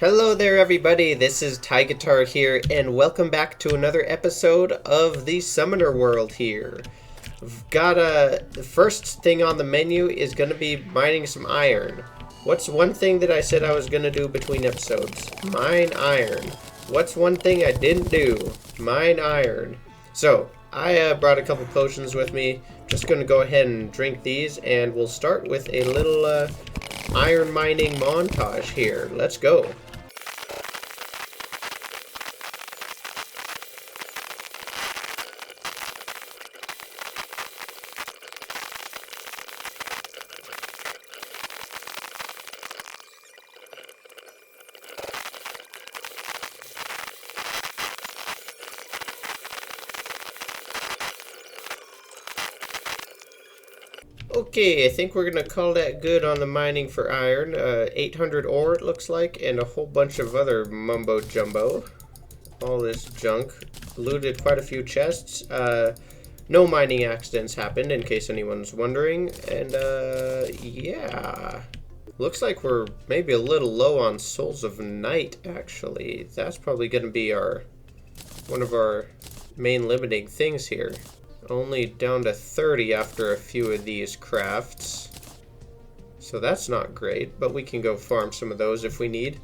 Hello there everybody, this is Tigitar here, and welcome back to another episode of the Summoner World here. We've got the first thing on the menu is going to be mining some iron. What's one thing that I said I was going to do between episodes? Mine iron. What's one thing I didn't do? Mine iron. So, I brought a couple potions with me. Just going to go ahead and drink these, and we'll start with a little iron mining montage here. Let's go. Okay, I think we're going to call that good on the mining for iron. 800 ore it looks like, and a whole bunch of other mumbo jumbo. All this junk. Looted quite a few chests. No mining accidents happened, in case anyone's wondering. And, yeah. Looks like we're maybe a little low on Souls of Night, actually. That's probably going to be one of our main limiting things here. Only down to 30 after a few of these crafts. So that's not great, but we can go farm some of those if we need.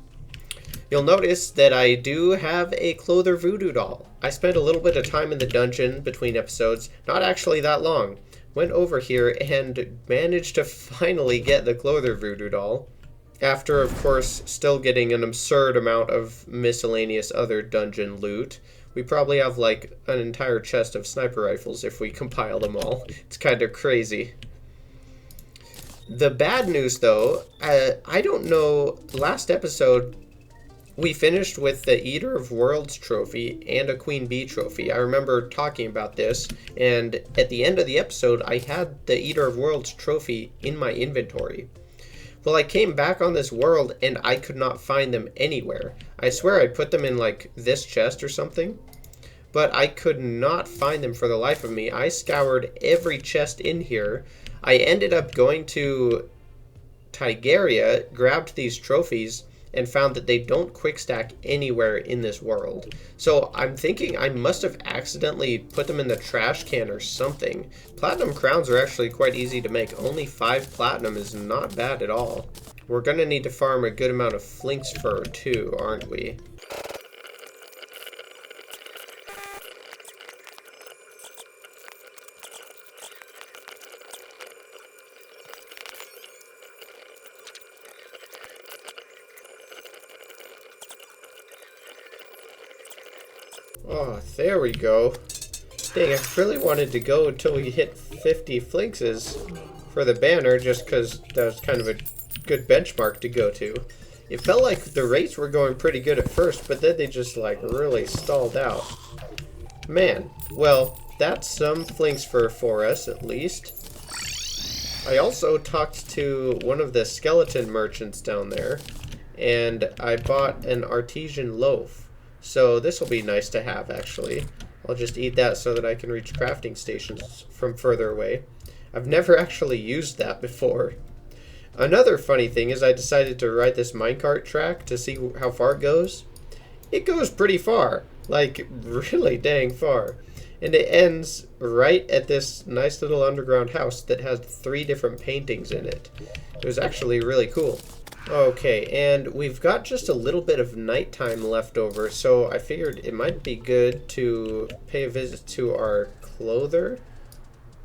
You'll notice that I do have a Clother Voodoo doll. I spent a little bit of time in the dungeon between episodes, not actually that long. Went over here and managed to finally get the Clother Voodoo doll. After, of course, still getting an absurd amount of miscellaneous other dungeon loot. We probably have like an entire chest of sniper rifles if we compile them all. It's kind of crazy. The bad news though, I don't know, last episode we finished with the Eater of Worlds trophy and a Queen Bee trophy. I remember talking about this, and at the end of the episode I had the Eater of Worlds trophy in my inventory. Well, I came back on this world and I could not find them anywhere. I swear I put them in like this chest or something, but I could not find them for the life of me. I scoured every chest in here. I ended up going to Tigaria, grabbed these trophies, and found that they don't quick stack anywhere in this world. So I'm thinking I must have accidentally put them in the trash can or something. Platinum crowns are actually quite easy to make. Only 5 platinum is not bad at all. We're gonna need to farm a good amount of flinx fur too, aren't we? Oh, there we go. Dang, I really wanted to go until we hit 50 flinxes for the banner, just because that was kind of a good benchmark to go to. It felt like the rates were going pretty good at first, but then they just like really stalled out. Man, well, that's some flinx fur for us at least. I also talked to one of the skeleton merchants down there, and I bought an artesian loaf. So this will be nice to have, actually. I'll just eat that so that I can reach crafting stations from further away. I've never actually used that before. Another funny thing is I decided to ride this minecart track to see how far it goes. It goes pretty far. Like, really dang far. And it ends right at this nice little underground house that has 3 different paintings in it. It was actually really cool. Okay, and we've got just a little bit of nighttime left over, so I figured it might be good to pay a visit to our Clother.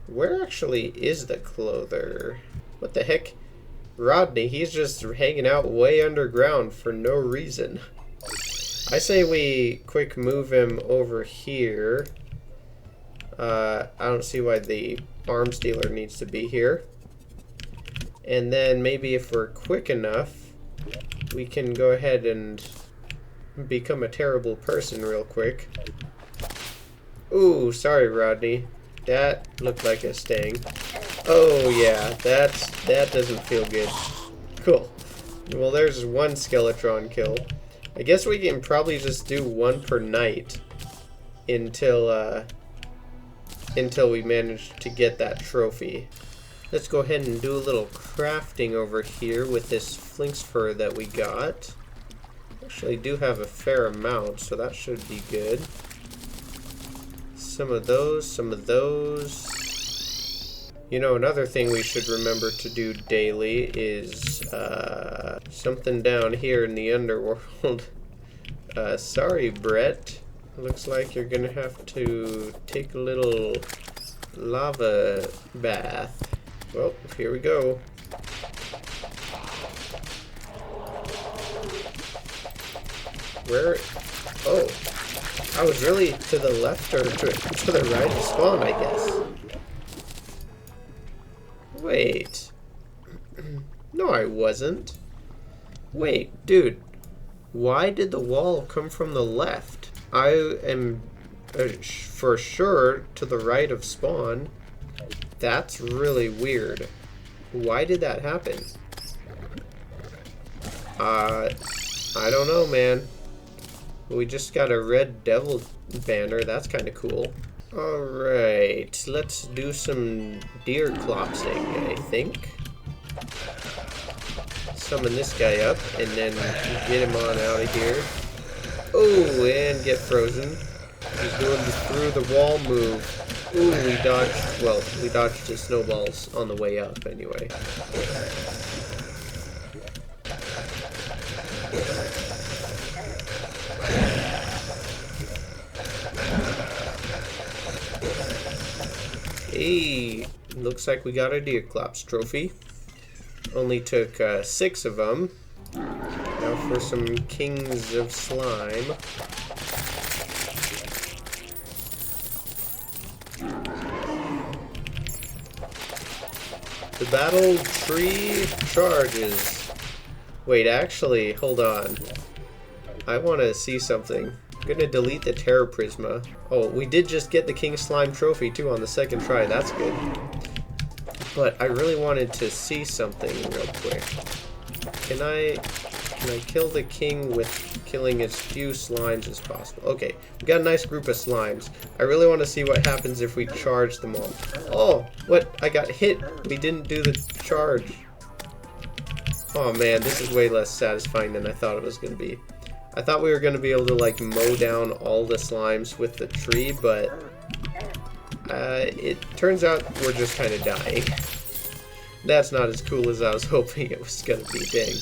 Where actually is the Clother? What the heck? Rodney, he's just hanging out way underground for no reason. I say we quick move him over here. I don't see why the arms dealer needs to be here. And then maybe if we're quick enough, we can go ahead and become a terrible person real quick. Ooh, sorry, Rodney. That looked like a sting. Oh yeah, that doesn't feel good. Cool. Well, there's one Skeletron kill. I guess we can probably just do 1 per night until we manage to get that trophy. Let's go ahead and do a little crafting over here with this flinx fur that we got. Actually do have a fair amount, so that should be good. Some of those, some of those. You know, another thing we should remember to do daily is something down here in the underworld. Sorry, Brett. Looks like you're gonna have to take a little lava bath. Well, here we go. Where? Oh, I was really to the left or to the right of spawn, I guess. Wait. No, I wasn't. Wait, dude. Why did the wall come from the left? I am for sure to the right of spawn. That's really weird. Why did that happen? I don't know, man. We just got a red devil banner. That's kind of cool. Alright, let's do some deer clopsing, I think. Summon this guy up, and then get him on out of here. Oh, and get frozen. He's doing the through the wall move. Ooh, we dodged, well, we dodged his snowballs on the way up, anyway. Hey, looks like we got a Deerclops trophy. Only took 6 of them. Now for some Kings of Slime. The battle tree charges. Wait, actually, hold on. I want to see something. I'm gonna delete the Terror Prisma. Oh, we did just get the King Slime trophy too on the second try. That's good. But I really wanted to see something real quick. Can I kill the king with killing as few slimes as possible? Okay, we got a nice group of slimes. I really want to see what happens if we charge them all. Oh, what? I got hit. We didn't do the charge. Oh man, this is way less satisfying than I thought it was gonna be. I thought we were going to be able to, like, mow down all the slimes with the tree, but it turns out we're just kind of dying. That's not as cool as I was hoping it was going to be, dang.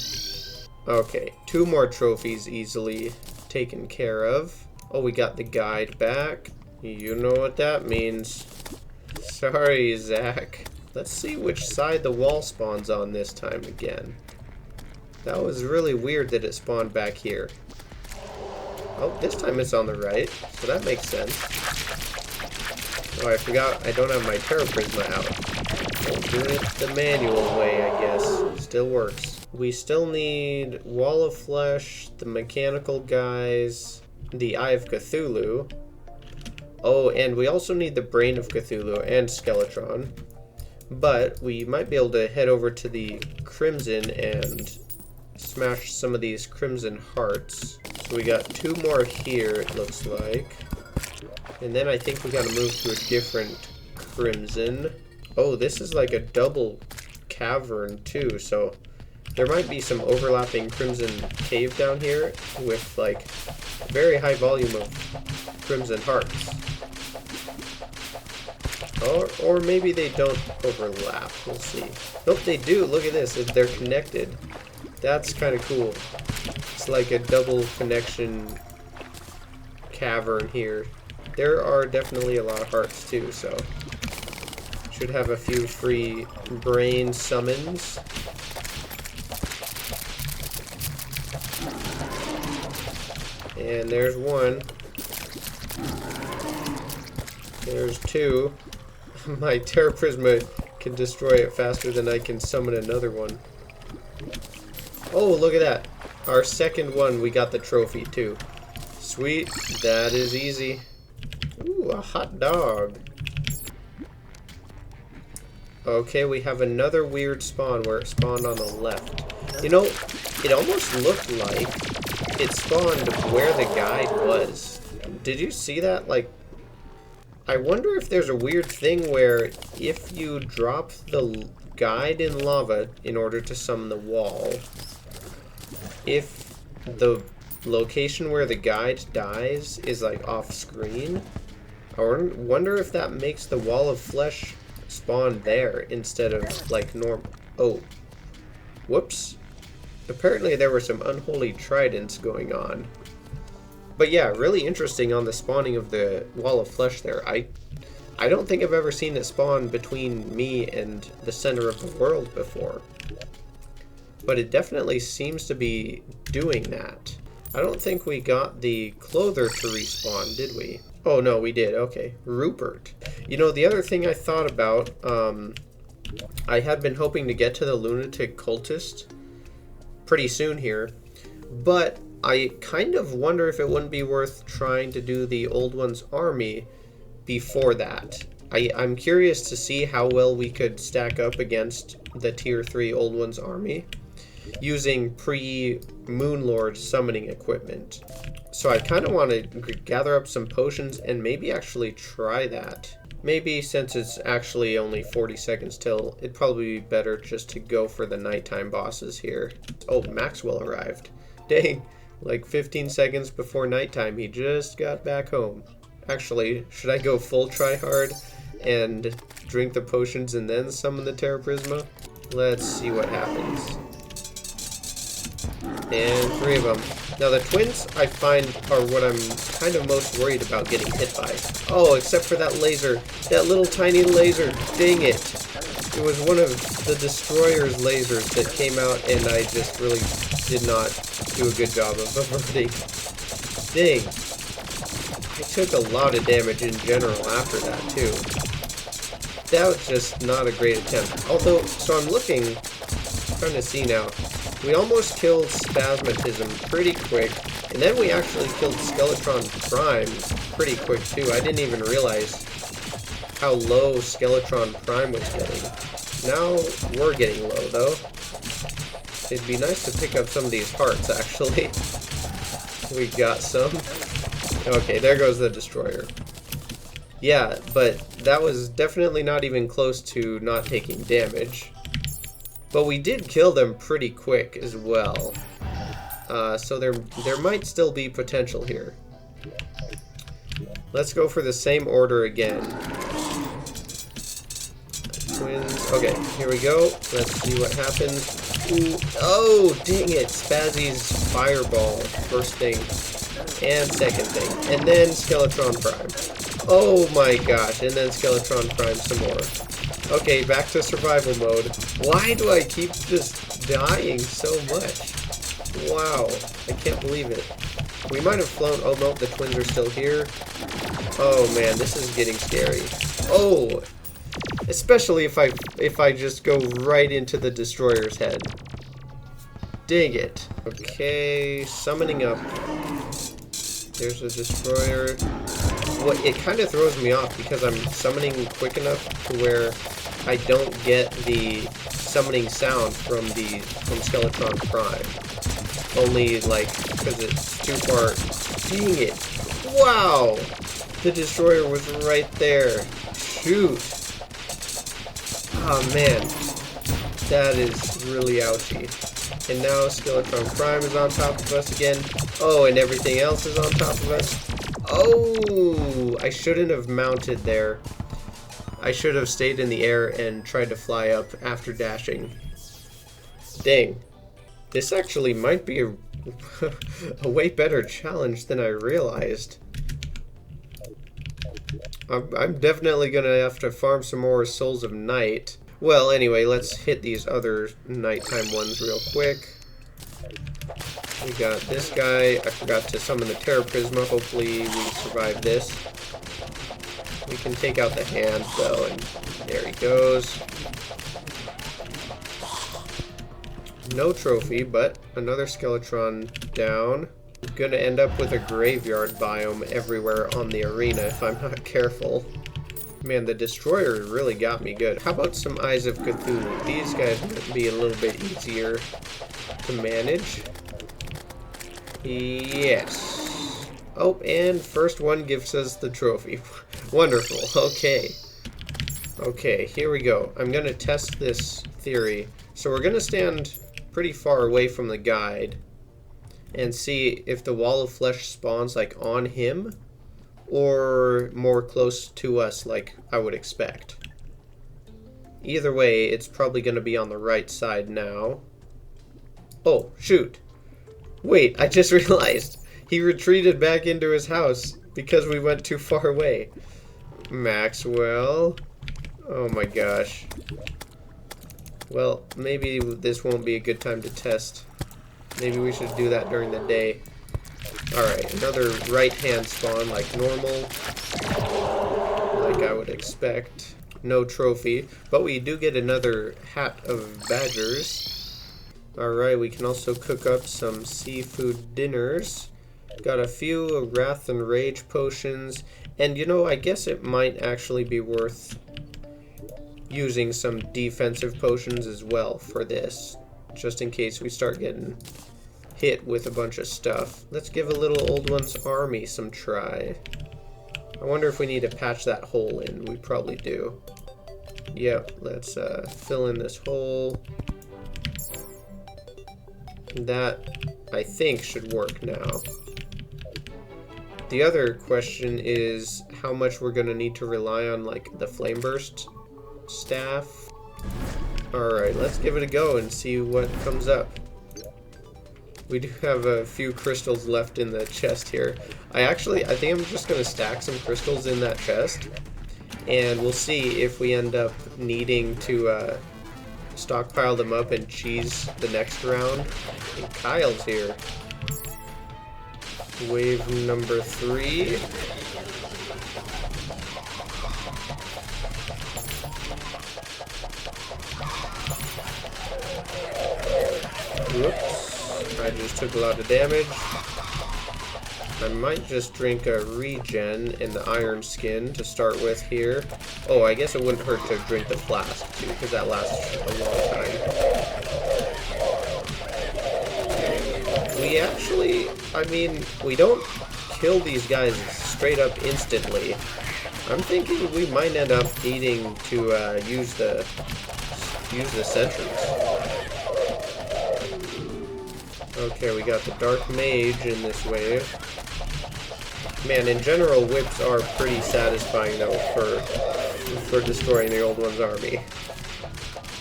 Okay, 2 more trophies easily taken care of. Oh, we got the guide back. You know what that means. Sorry, Zach. Let's see which side the wall spawns on this time again. That was really weird that it spawned back here. Oh, this time it's on the right, so that makes sense. Oh, I forgot I don't have my Terror Prisma out. I'll do it the manual way, I guess. Still works. We still need Wall of Flesh, the mechanical guys, the Eye of Cthulhu. Oh, and we also need the Brain of Cthulhu and Skeletron. But we might be able to head over to the Crimson and smash some of these Crimson Hearts. So we got 2 more here, it looks like. And then I think we gotta move to a different Crimson. Oh, this is like a double cavern too, so there might be some overlapping Crimson cave down here with like a very high volume of Crimson Hearts. Or maybe they don't overlap, we'll see. Nope, they do, look at this, they're connected. That's kind of cool. It's like a double connection cavern here. There are definitely a lot of hearts too, so should have a few free brain summons. And there's 1. There's 2. My Terror Prisma can destroy it faster than I can summon another one. Oh, look at that. Our second one, we got the trophy too. Sweet, that is easy. Ooh, a hot dog. Okay, we have another weird spawn where it spawned on the left. You know, it almost looked like it spawned where the guide was. Did you see that? Like, I wonder if there's a weird thing where if you drop the guide in lava in order to summon the wall, if the location where the guide dies is like off screen. I wonder if that makes the wall of flesh spawn there instead of like normal. Oh, whoops. Apparently there were some unholy tridents going on. But yeah, really interesting on the spawning of the wall of flesh there. I don't think I've ever seen it spawn between me and the center of the world before. But it definitely seems to be doing that. I don't think we got the clother to respawn, did we? Oh no, we did. Okay. Rupert. You know, the other thing I thought about, I had been hoping to get to the lunatic cultist pretty soon here, but I kind of wonder if it wouldn't be worth trying to do the Old One's army before that. I'm curious to see how well we could stack up against the tier 3 Old One's army using pre-Moonlord summoning equipment. So I kind of want to gather up some potions and maybe actually try that. Maybe since it's actually only 40 seconds till, it'd probably be better just to go for the nighttime bosses here. Oh, Maxwell arrived. Dang, like 15 seconds before nighttime, he just got back home. Actually, should I go full try hard and drink the potions and then summon the Terra Prisma? Let's see what happens. And 3 of them. Now the twins, I find, are what I'm kind of most worried about getting hit by. Oh, except for that laser. That little tiny laser. Dang it. It was one of the Destroyer's lasers that came out, and I just really did not do a good job of averting. Dang. I took a lot of damage in general after that, too. That was just not a great attempt. Although, so I'm looking, trying to see now. We almost killed Spasmatism pretty quick, and then we actually killed Skeletron Prime pretty quick too. I didn't even realize how low Skeletron Prime was getting. Now we're getting low though. It'd be nice to pick up some of these hearts actually. We got some. Okay, there goes the Destroyer. Yeah, but that was definitely not even close to not taking damage. But we did kill them pretty quick as well. So there might still be potential here. Let's go for the same order again. Twins. Okay, here we go. Let's see what happens. Ooh. Oh, dang it. Spazzy's Fireball. First thing. And second thing. And then Skeletron Prime. Oh my gosh. And then Skeletron Prime some more. Okay, back to survival mode. Why do I keep just dying so much? Wow, I can't believe it. We might have flown. Oh no, the twins are still here. Oh man, this is getting scary. Oh, especially if I just go right into the Destroyer's head. Dang it. Okay, summoning up. There's a Destroyer. Well, it kind of throws me off because I'm summoning quick enough to where I don't get the summoning sound from Skeletron Prime. Only like because it's too far. Dang it! Wow, the Destroyer was right there. Shoot! Oh man, that is really ouchy. And now Skeletron Prime is on top of us again. Oh, and everything else is on top of us. Oh, I shouldn't have mounted there. I should have stayed in the air and tried to fly up after dashing. Dang. This actually might be a way better challenge than I realized. I'm definitely going to have to farm some more Souls of Night. Well, anyway, let's hit these other nighttime ones real quick. We got this guy. I forgot to summon the Terra Prisma. Hopefully we survive this. We can take out the hand though, and there he goes. No trophy, but another Skeletron down. I'm gonna end up with a graveyard biome everywhere on the arena if I'm not careful. Man, the Destroyer really got me good. How about some Eyes of Cthulhu? These guys might be a little bit easier to manage. Yes. Oh, and first one gives us the trophy. Wonderful. Okay. Okay, here we go. I'm going to test this theory. So we're going to stand pretty far away from the guide. and see if the wall of flesh spawns like on him or more close to us like I would expect. Either way, it's probably going to be on the right side now. Oh, shoot. Wait, I just realized. He retreated back into his house because we went too far away. Maxwell. Oh my gosh. Well, maybe this won't be a good time to test. Maybe we should do that during the day. Alright, another right-hand spawn like normal. Like I would expect. No trophy. But we do get another hat of badgers. Alright, we can also cook up some seafood dinners. Got a few Wrath and Rage potions. And you know, I guess it might actually be worth using some defensive potions as well for this. Just in case we start getting hit with a bunch of stuff. Let's give a little Old One's Army some try. I wonder if we need to patch that hole in. We probably do. Yep, let's fill in this hole. That, I think, should work now. The other question is how much we're going to need to rely on, like, the Flame Burst staff. Alright, let's give it a go and see what comes up. We do have a few crystals left in the chest here. I think I'm just going to stack some crystals in that chest. And we'll see if we end up needing to stockpile them up and cheese the next round. And Kyle's here. Wave number 3. Whoops. I just took a lot of damage. I might just drink a regen in the iron skin to start with here. Oh, I guess it wouldn't hurt to drink the flask too, because that lasts a long time. We actually, I mean, we don't kill these guys straight up instantly. I'm thinking we might end up needing to use the sentries. Okay, we got the Dark Mage in this wave. Man, in general, whips are pretty satisfying, though, for destroying the Old One's army.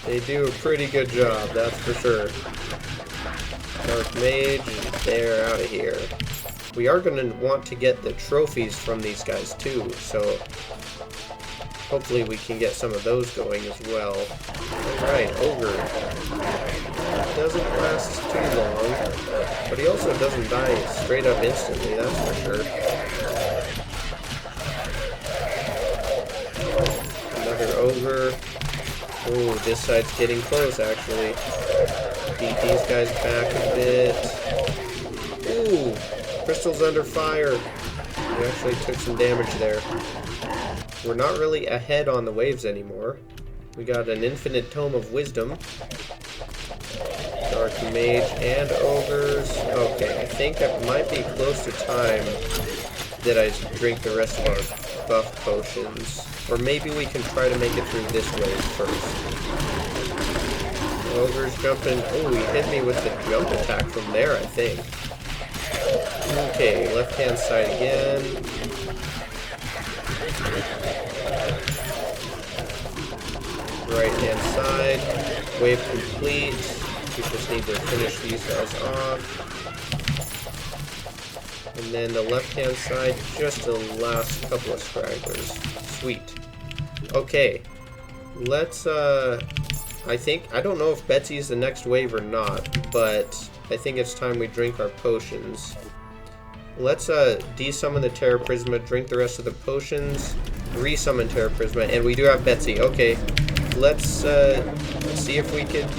They do a pretty good job, that's for sure. Dark Mage, and they're out of here. We are going to want to get the trophies from these guys, too, so hopefully we can get some of those going as well. Alright, Ogre. Doesn't last too long, but he also doesn't die straight up instantly, that's for sure. Another Ogre. Oh, this side's getting close, actually. Beat these guys back a bit. Ooh, crystal's under fire. We actually took some damage there. We're not really ahead on the waves anymore. We got an Infinite Tome of Wisdom. Dark Mage and Ogres. Okay, I think it might be close to time that I drink the rest of our buff potions. Or maybe we can try to make it through this wave first. Ogre's jumping. Oh, he hit me with the jump attack from there, I think. Okay, left-hand side again. Right-hand side. Wave complete. We just need to finish these guys off. And then the left-hand side, just the last couple of stragglers. Sweet. Okay. Let's, I don't know if Betsy's the next wave or not, but I think it's time we drink our potions. Let's, desummon the Terra Prisma, drink the rest of the potions, resummon Terra Prisma, and we do have Betsy. Okay. Let's see if we can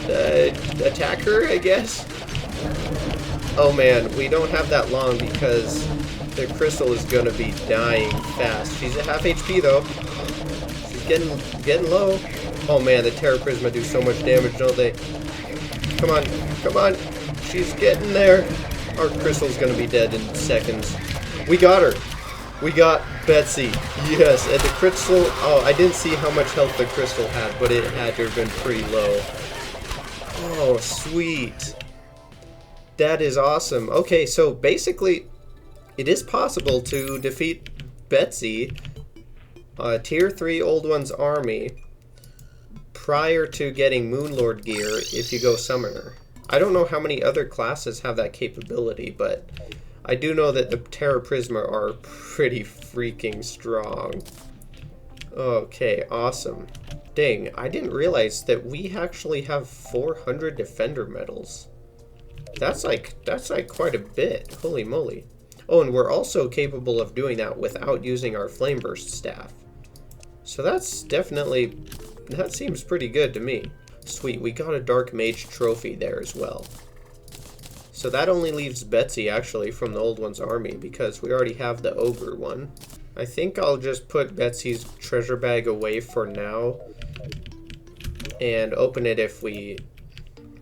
attack her, I guess. Oh man, we don't have that long because the crystal is gonna be dying fast. She's at half HP though. She's getting low. Oh man, the Terra Prisma do so much damage, don't they? Come on, come on. She's getting there. Our crystal's gonna be dead in seconds. We got her. We got Betsy. Yes, and the crystal... Oh, I didn't see how much health the crystal had, but it had to have been pretty low. Oh, sweet. That is awesome. Okay, so basically, it is possible to defeat Betsy, Tier 3 Old One's army, prior to getting Moonlord gear if you go Summoner. I don't know how many other classes have that capability, but I do know that the Terra Prisma are pretty freaking strong. Okay, awesome. Dang, I didn't realize that we actually have 400 Defender medals. That's like quite a bit. Holy moly. Oh, and we're also capable of doing that without using our Flame Burst staff. So that's definitely, that seems pretty good to me. Sweet, we got a Dark Mage trophy there as well. So that only leaves Betsy actually from the Old One's army because we already have the Ogre one. I think I'll just put Betsy's treasure bag away for now and open it if we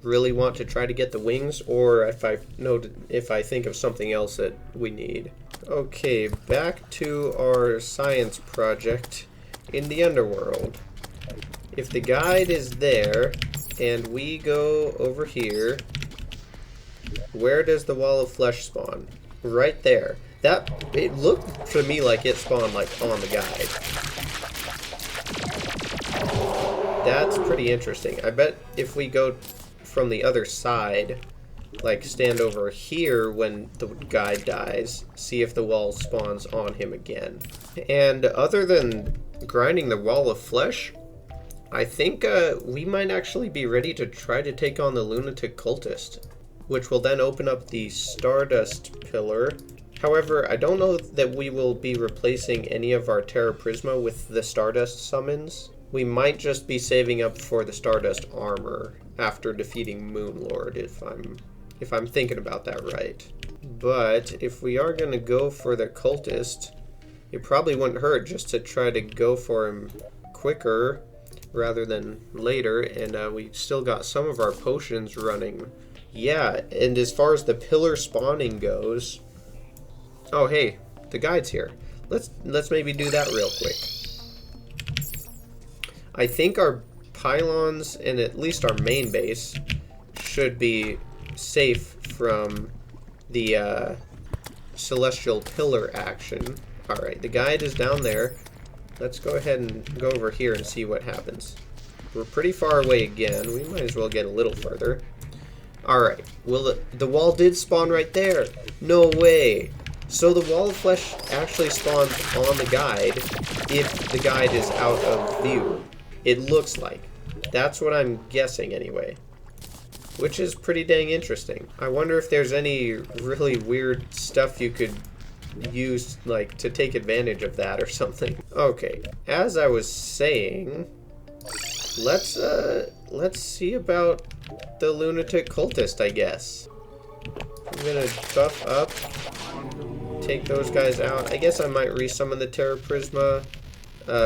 really want to try to get the wings, or if I think of something else that we need. Okay, back to our science project in the underworld. If the guide is there and we go over here, where does the wall of flesh spawn? Right there. That, it looked to me like it spawned like on the guide. That's pretty interesting. I bet if we go from the other side, like stand over here when the guide dies, see if the wall spawns on him again. And other than grinding the wall of flesh, I think we might actually be ready to try to take on the lunatic cultist, which will then open up the Stardust pillar. However, I don't know that we will be replacing any of our Terra Prisma with the Stardust summons. We might just be saving up for the Stardust armor after defeating Moonlord, if I'm thinking about that right. But if we are going to go for the cultist, it probably wouldn't hurt just to try to go for him quicker rather than later, and we still got some of our potions running. Yeah, and as far as the pillar spawning goes, oh hey, the guide's here. Let's maybe do that real quick. I think our pylons and at least our main base should be safe from the celestial pillar action. Alright, the guide is down there. Let's go ahead and go over here and see what happens. We're pretty far away again. We might as well get a little further. Alright, well the wall did spawn right there. No way. So the wall of flesh actually spawns on the guide if the guide is out of view. It looks like. That's what I'm guessing anyway. Which is pretty dang interesting. I wonder if there's any really weird stuff you could use like to take advantage of that or something. Okay, as I was saying, let's see about the lunatic cultist, I guess. I'm gonna buff up, take those guys out. I guess I might resummon the Terra Prisma.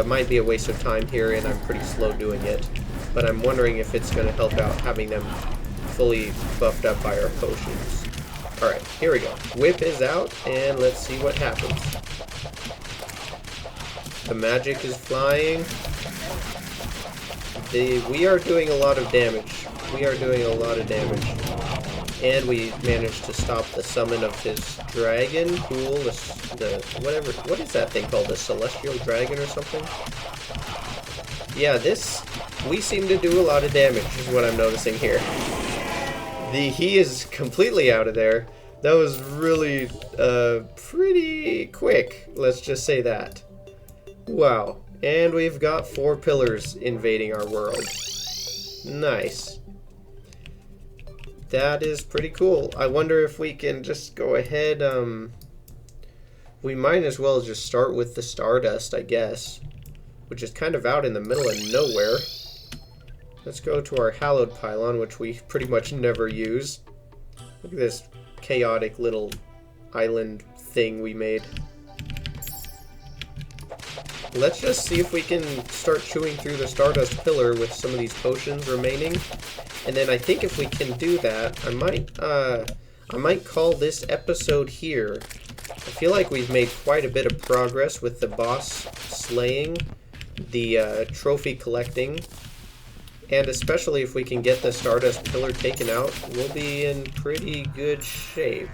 Might be a waste of time here, and I'm pretty slow doing it. But I'm wondering if it's gonna help out having them fully buffed up by our potions. Alright, here we go. Whip is out, and let's see what happens. The magic is flying. We are doing a lot of damage. We are doing a lot of damage. And we managed to stop the summon of his dragon. Cool. Whatever. What is that thing called? The celestial dragon or something? Yeah, we seem to do a lot of damage, is what I'm noticing here. He is completely out of there. That was really pretty quick, let's just say that. Wow. And we've got 4 pillars invading our world. Nice. That is pretty cool. I wonder if we can just go ahead, we might as well just start with the Stardust, I guess, which is kind of out in the middle of nowhere. Let's go to our hallowed pylon, which we pretty much never use. Look at this chaotic little island thing we made. Let's just see if we can start chewing through the Stardust pillar with some of these potions remaining. And then I think if we can do that, I might call this episode here. I feel like we've made quite a bit of progress with the boss slaying, the trophy collecting, And especially if we can get the Stardust Pillar taken out, we'll be in pretty good shape.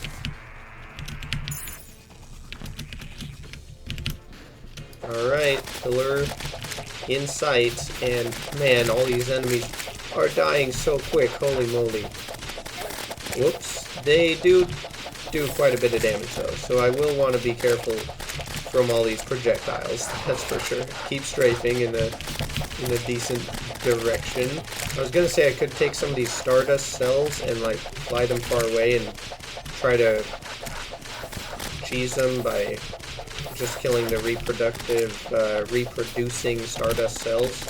Alright, Pillar in sight, and man, all these enemies are dying so quick, holy moly. Whoops, they do quite a bit of damage though, so I will want to be careful from all these projectiles, that's for sure. Keep strafing in a decent direction. I was gonna say I could take some of these Stardust cells and like fly them far away and try to cheese them by just killing the reproducing Stardust cells.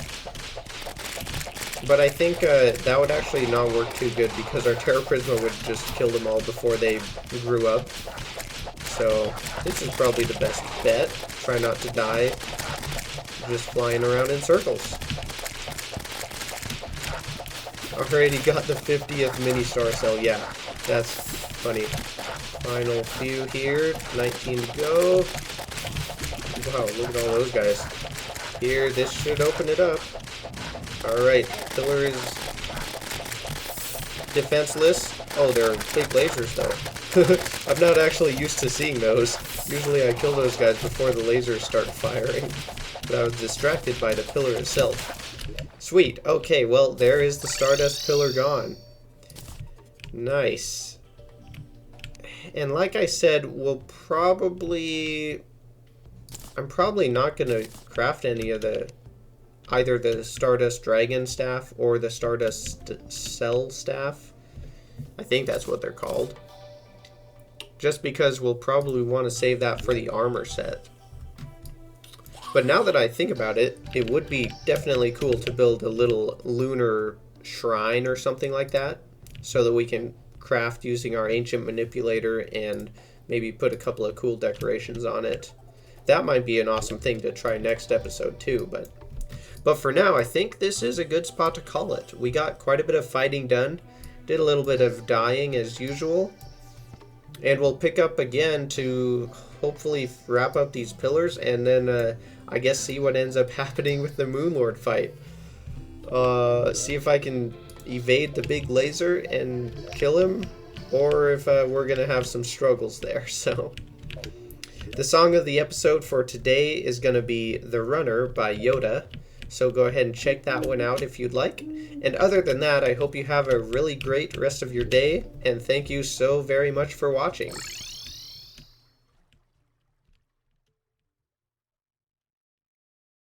But I think that would actually not work too good because our Terra Prisma would just kill them all before they grew up. So this is probably the best bet. Try not to die just flying around in circles. Already got the 50th mini star cell. Yeah, that's funny. Final few here. 19 to go. Wow, look at all those guys. Here, this should open it up. Alright, Pillar is defenseless. Oh, they're big lasers though. I'm not actually used to seeing those. Usually I kill those guys before the lasers start firing. But I was distracted by the Pillar itself. Sweet. Okay, well, there is the Stardust Pillar gone. Nice. And like I said, I'm probably not going to craft any of either the Stardust Dragon Staff or the Stardust Cell Staff. I think that's what they're called. Just because we'll probably want to save that for the armor set. But now that I think about it, it would be definitely cool to build a little lunar shrine or something like that, so that we can craft using our ancient manipulator and maybe put a couple of cool decorations on it. That might be an awesome thing to try next episode too, but for now, I think this is a good spot to call it. We got quite a bit of fighting done, did a little bit of dying as usual, and we'll pick up again to hopefully wrap up these pillars and then I guess see what ends up happening with the Moonlord fight. See if I can evade the big laser and kill him, or if we're gonna have some struggles there. So the song of the episode for today is gonna be The Runner by Yoda, so go ahead and check that one out if you'd like. And other than that, I hope you have a really great rest of your day, and thank you so very much for watching.